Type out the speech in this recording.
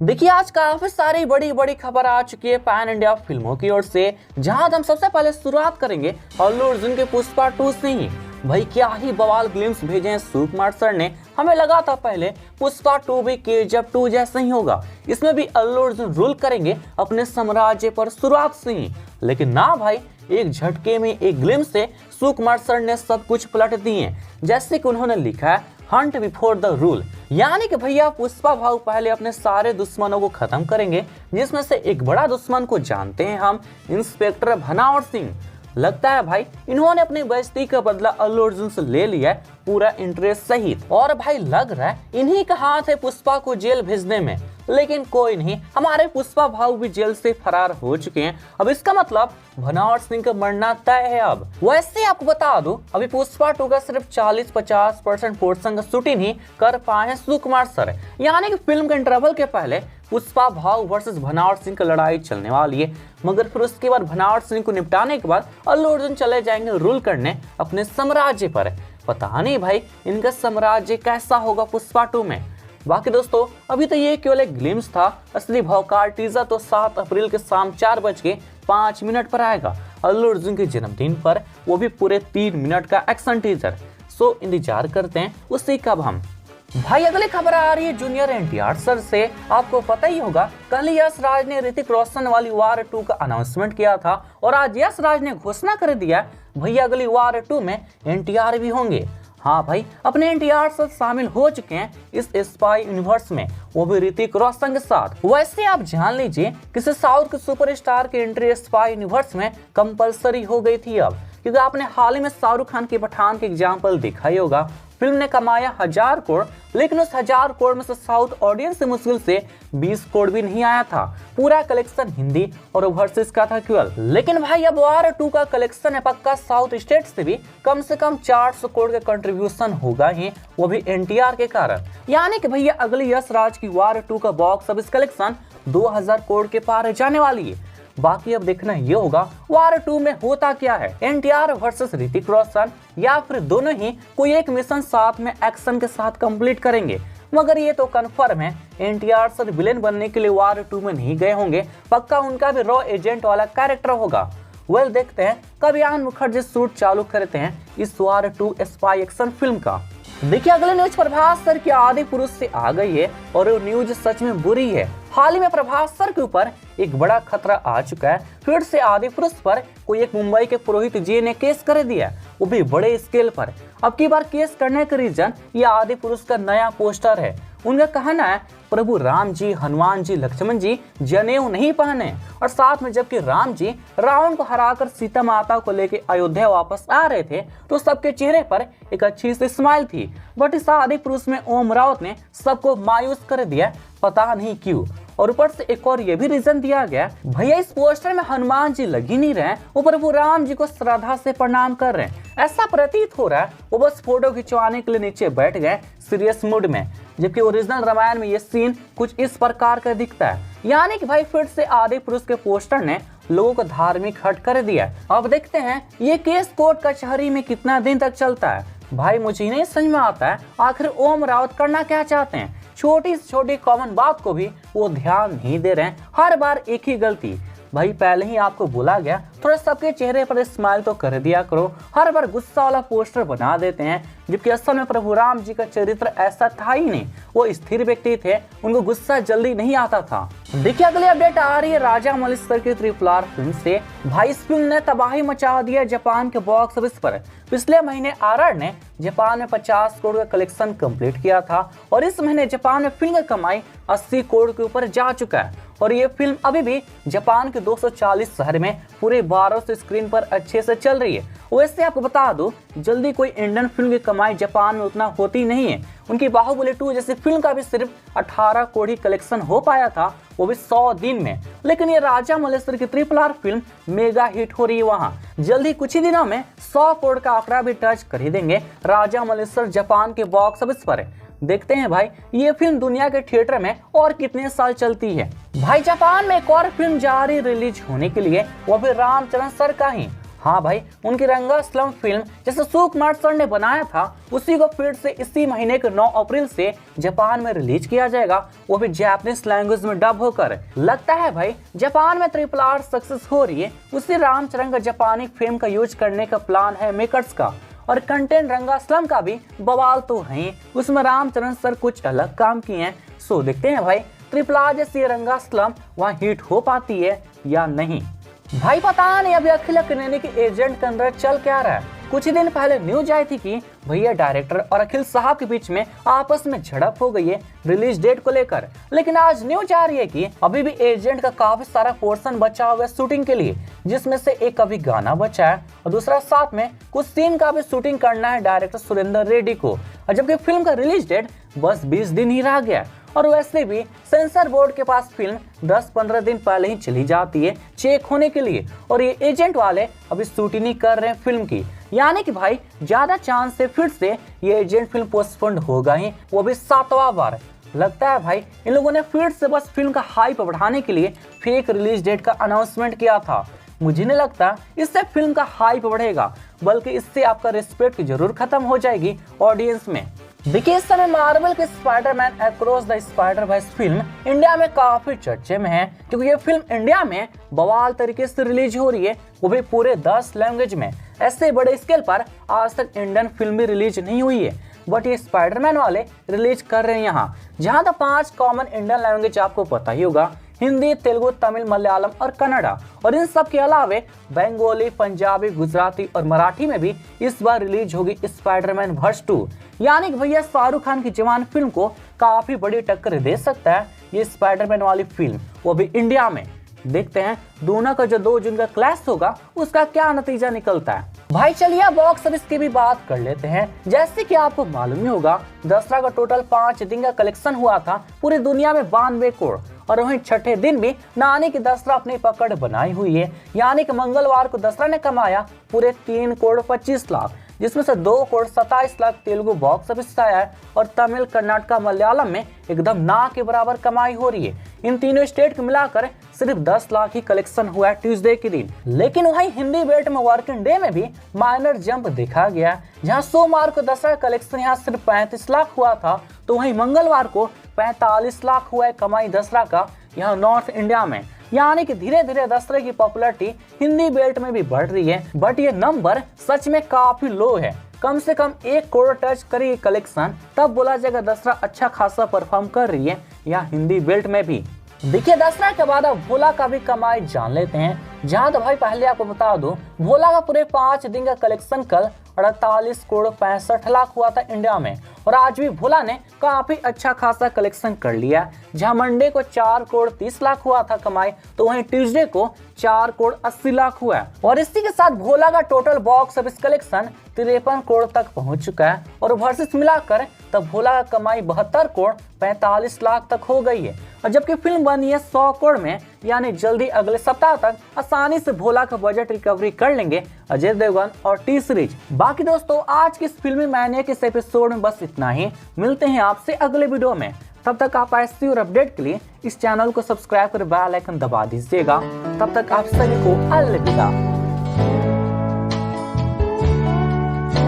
देखिए आज काफी सारी बड़ी बड़ी खबर आ चुकी है पैन इंडिया फिल्मों की ओर से, जहां हम सबसे पहले शुरुआत करेंगे अल्लू अर्जुन के पुष्पा 2 से ही। भाई क्या ही बवाल ग्लिम्स भेजे हैं सुकुमार सर ने। हमें लगा था पहले पुष्पा 2 भी KGF 2 जैसा ही होगा, इसमें भी अल्लू अर्जुन रूल करेंगे अपने साम्राज्य पर शुरुआत से ही। लेकिन ना भाई, एक झटके में एक ग्लिम्स से सुकुमार सर ने सब कुछ पलट दिए। जैसे कि उन्होंने लिखा है हंट बिफोर द रूल, यानी कि भैया पुष्पा भाऊ पहले अपने सारे दुश्मनों को खत्म करेंगे, जिसमें से एक बड़ा दुश्मन को जानते हैं हम, इंस्पेक्टर भनावर सिंह। लगता है भाई इन्होंने अपनी बेइज्जती का बदला अल्लू अर्जुन से ले लिया है, पूरा इंटरेस्ट सहित। और भाई लग रहा है इन्हीं का हाथ है पुष्पा को जेल भेजने में। लेकिन कोई नहीं, हमारे पुष्पा भाऊ भी जेल से फरार हो चुके हैं। अब इसका मतलब भनावर सिंह का मरना तय है। अब वैसे आपको बता दूं, अभी पुष्पा 2 का सिर्फ 40-50% पोर्शन का शूटिंग ही कर पाए हैं सुकुमार सर, यानी कि फिल्म के इंटरवल के पहले पुष्पा भाऊ वर्सेस भनावर सिंह की लड़ाई चलने वाली है। मगर फिर उसके बाद भनावर सिंह को निपटाने के बाद अल्लू अर्जुन चले जाएंगे रूल करने अपने साम्राज्य पर। पता नहीं भाई इनका साम्राज्य कैसा होगा पुष्पा 2 में। बाकी दोस्तों अभी तो ये केवल एक ग्लिम्स था, असली भौकाल टीजर तो 7 अप्रैल के शाम 4:05 पर आएगा अल्लू अर्जुन के जन्मदिन पर, वो भी पूरे 3 मिनट का एक्शन टीजर। सो इंतजार करते हैं उसी कब हम। भाई अगली खबर आ रही है जूनियर NTR सर से। आपको पता ही होगा कल यश राज ने ऋतिक रोशन वाली वार 2 का अनाउंसमेंट किया था और आज यश राज ने घोषणा कर दिया भैया अगली वार 2 में NTR भी होंगे। हाँ भाई अपने NTR सर शामिल हो चुके हैं इस स्पाई यूनिवर्स में, वो भी ऋतिक रोशन के साथ। वैसे आप जान लीजिए किसी साउथ के सुपरस्टार की एंट्री स्पाई यूनिवर्स में कंपलसरी हो गई थी अब, क्योंकि आपने हाल ही में शाहरुख खान के पठान के एग्जाम्पल देखा ही होगा। फिल्म ने कमाया 1000 करोड़, लेकिन उस 1000 करोड़ में से साउथ ऑडियंस से मुश्किल से 20 करोड़ भी नहीं आया था। पूरा कलेक्शन हिंदी और ओवरसीज का था केवल। लेकिन भाई अब वार 2 का कलेक्शन है पक्का साउथ स्टेट से भी कम से कम 400 करोड़ का कंट्रीब्यूशन होगा ही, वो भी NTR के कारण। यानी कि भैया अगली यश राज की वार 2 का बॉक्स ऑफिस कलेक्शन 2000 करोड़ के पार जाने वाली है। बाकी अब देखना ये होगा वार 2 में होता क्या है, NTR वर्सेस ऋतिक रोशन या फिर दोनों ही कोई एक मिशन साथ में एक्शन के साथ कंप्लीट करेंगे। मगर ये तो कंफर्म है NTR सर विलेन बनने के लिए वार 2 में नहीं गए होंगे, पक्का उनका भी रॉ एजेंट वाला कैरेक्टर होगा। वेल देखते हैं कब यान मुखर्जी शूट चालू करते हैं इस वार 2 स्पाई एक्शन फिल्म का। देखिए अगले न्यूज प्रभास सर की आदि पुरुष से आ गई है और वो न्यूज सच में बुरी है। हाल ही में प्रभास सर के ऊपर एक बड़ा खतरा आ चुका है। फिर से आदि पुरुष पर कोई एक मुंबई के पुरोहित जी ने केस कर दिया, वो भी बड़े स्केल पर। अब की बार केस करने का रीजन ये आदि पुरुष का नया पोस्टर है। उनका कहना है प्रभु राम जी, हनुमान जी, लक्ष्मण जी जनेऊ नहीं पहने, और साथ में जबकि राम जी रावण को हराकर सीता माता को लेकर अयोध्या वापस आ रहे थे तो सबके चेहरे पर एक अच्छी सी स्माइल थी। बट इस आदि पुरुष में ओम राउत ने सबको मायूस कर दिया, पता नहीं क्यों। और ऊपर से एक और ये भी रीजन दिया गया, भैया इस पोस्टर में हनुमान जी लग ही नहीं रहे, वो प्रभु राम जी को श्रद्धा से प्रणाम कर रहे हैं। ऐसा प्रतीत हो रहा है वो बस फोटो खिंचवाने के लिए नीचे बैठ गए सीरियस मूड में, जबकि ओरिजिनल रामायण में ये सीन कुछ इस प्रकार का दिखता है। यानी कि भाई फिर से आदि पुरुष के पोस्टर ने लोगों को धार्मिक हट कर दिया। अब देखते हैं ये केस कोर्ट कचहरी में कितना दिन तक चलता है। भाई मुझे नहीं समझ में आता है आखिर ओम राउत करना क्या चाहते हैं। छोटी से छोटी कॉमन बात को भी वो ध्यान नहीं दे रहे हैं, हर बार एक ही गलती। भाई पहले ही आपको बोला गया थोड़ा सबके चेहरे पर स्माइल तो कर दिया करो, हर बार गुस्सा वाला पोस्टर बना देते हैं, जबकि असल में प्रभु राम जी का चरित्र ऐसा था ही नहीं। वो स्थिर व्यक्ति थे, उनको गुस्सा जल्दी नहीं आता था। देखिए अगली अपडेट आ रही है राजा मौली की RRR फिल्म से। भाई इस फिल्म ने तबाही मचा दिया जापान के बॉक्स ऑफिस पर। पिछले महीने RRR ने जापान में 50 करोड़ का कलेक्शन कंप्लीट किया था और इस महीने जापान में फिल्म की कमाई 80 करोड़ के ऊपर जा चुका है। और ये फिल्म अभी भी जापान के 240 शहर में पूरे 1200 स्क्रीन पर अच्छे से चल रही है। वैसे आपको बता दो जल्दी कोई इंडियन फिल्म की कमाई जापान में उतना होती नहीं है। उनकी बाहुबली 2 जैसी फिल्म का भी सिर्फ 18 करोड़ कलेक्शन हो पाया था, वो भी 100 दिन में। लेकिन ये राजा मौली की RRR फिल्म मेगा हिट हो रही है वहाँ। जल्दी कुछ ही दिनों में 100 करोड़ का आंकड़ा भी टच कर ही देंगे राजा मौली जापान के बॉक्स ऑफिस पर। देखते हैं भाई ये फिल्म दुनिया के थिएटर में और कितने साल चलती है। भाई जापान में एक और फिल्म जा रही रिलीज होने के लिए, वो भी रामचरण सर का ही। हाँ भाई, उनकी रंगास्लम फिल्म जैसे सुकुमार सर ने बनाया था उसी को फिर से इसी महीने के 9 अप्रैल से जापान में रिलीज किया जाएगा, वो भी जापानीज लैंग्वेज में डब होकर। लगता है भाई जापान में RRR सक्सेस हो रही है, उसी रामचरण का जापानी फिल्म का यूज करने का प्लान है मेकर्स का। और कंटेंट रंगास्लम का भी बवाल तो है, उसमें रामचरण सर कुछ अलग काम किए हैं। सो देखते हैं भाई RRR जैसी रंगास्लम वहाँ हिट हो पाती है या नहीं। भाई पता नहीं अभी अखिल अकेनेनी के एजेंट के अंदर चल क्या रहा है। कुछ ही दिन पहले न्यूज आई थी कि भैया डायरेक्टर और अखिल साहब के बीच में आपस में झड़प हो गई है रिलीज डेट को लेकर। लेकिन आज न्यूज आ रही है कि अभी भी एजेंट का काफी सारा पोर्शन बचा हुआ है शूटिंग के लिए, जिसमें से एक अभी गाना बचा है और दूसरा साथ में कुछ सीन का भी शूटिंग करना है डायरेक्टर सुरेंद्र रेड्डी को। और जबकि फिल्म का रिलीज डेट बस 20 दिन ही रह गया, और वैसे भी सेंसर बोर्ड के पास फिल्म 10-15 दिन पहले ही चली जाती है चेक होने के लिए, और ये एजेंट वाले अभी शूटिंग नहीं कर रहे हैं फिल्म की। यानी कि भाई ज्यादा चांस से फिर से ये एजेंट फिल्म पोस्टपोन्ड होगा ही, वो भी 7वां बार। लगता है भाई इन लोगों ने फिर से बस फिल्म का हाइप बढ़ाने के लिए फेक रिलीज डेट का अनाउंसमेंट किया था। मुझे नहीं लगता इससे फिल्म का हाइप बढ़ेगा, बल्कि इससे आपका रिस्पेक्ट जरूर खत्म हो जाएगी ऑडियंस में। देखिए इस समय मार्वल के Spiderman across the spider-verse film India में काफी चर्चे में है, क्योंकि ये फिल्म इंडिया में बवाल तरीके से रिलीज हो रही है, वो भी पूरे 10 लैंग्वेज में। ऐसे बड़े स्केल पर आज तक इंडियन फिल्म भी रिलीज नहीं हुई है, बट ये स्पाइडरमैन वाले रिलीज कर रहे हैं यहाँ। जहाँ तो 5 कॉमन इंडियन लैंग्वेज आपको पता ही होगा, हिंदी, तेलुगु, तमिल, मलयालम और कन्नड़ा, और इन सब के अलावे बंगाली, पंजाबी, गुजराती और मराठी में भी इस बार रिलीज होगी स्पाइडरमैन वर्स 2। यानी कि भैया शाहरुख खान की जवान फिल्म को काफी बड़ी टक्कर दे सकता है ये स्पाइडरमैन वाली फिल्म, वो भी इंडिया में। देखते हैं दोनों का जो 2 जून का क्लैश होगा उसका क्या नतीजा निकलता है। भाई चलिए बॉक्स ऑफिस की भी बात कर लेते हैं। जैसे कि आपको मालूम ही होगा, दसरा का टोटल 5 दिन का कलेक्शन हुआ था पूरी दुनिया में 92 करोड़, और वहीं छठे दिन भी नानी की दसरा अपनी पकड़ बनाई हुई है। यानी कि मंगलवार को दसरा ने कमाया पूरे 3 करोड़ 25 लाख, जिसमें से 2 करोड़ 27 लाख तेलुगु बॉक्स ऑफिस से आया है, और तमिल, कर्नाटक, मलयालम में एकदम ना के बराबर कमाई हो रही है। इन तीनों स्टेट को मिलाकर सिर्फ 10 लाख ही कलेक्शन हुआ है ट्यूसडे के दिन। लेकिन वहीं हिंदी बेल्ट में वर्किंग डे में भी माइनर जंप देखा गया, जहां सोमवार को दसरा कलेक्शन यहाँ सिर्फ 35 लाख हुआ था, तो वहीं मंगलवार को 45 लाख हुआ है कमाई दसरा का यहाँ नॉर्थ इंडिया में। यानी कि धीरे धीरे दसरे की पॉपुलैरिटी हिंदी बेल्ट में भी बढ़ रही है, बट ये नंबर सच में काफी लो है। कम से कम 1 करोड़ टच करेगी कलेक्शन, तब बोला जाएगा दसरा अच्छा खासा परफॉर्म कर रही है या हिंदी बेल्ट में भी। देखिए दसरा के बाद अब भोला का भी कमाई जान लेते हैं। जहाँ तो भाई पहले आपको बता दूं, भोला का पूरे 5 दिन का कलेक्शन कल 48 करोड़ 65 लाख हुआ था इंडिया में, और आज भी भोला ने काफी अच्छा खासा कलेक्शन कर लिया। जहां मंडे को 4 करोड़ 30 लाख हुआ था कमाई, तो वहीं ट्यूसडे को 4 करोड़ 80 लाख हुआ है। और इसी के साथ भोला का total box office collection 53 crore तक पहुंच चुका है, और वर्सेस मिलाकर तब भोला का कमाई 72 करोड़ 45 लाख तक हो गई है। और जबकि फिल्म बनी है 100 करोड़ में, यानी जल्दी अगले सप्ताह तक आसानी से भोला का बजट रिकवरी कर लेंगे अजय देवगन और टी सीरीज। बाकी दोस्तों आज के इस फिल्मी मैनिया इस एपिसोड में बस इतना ही। मिलते हैं आपसे अगले वीडियो में, तब तक आप ऐसी और अपडेट के लिए इस चैनल को सब्सक्राइब कर बेल आइकन दबा दीजिएगा। तब तक आप सभी को अलविदा।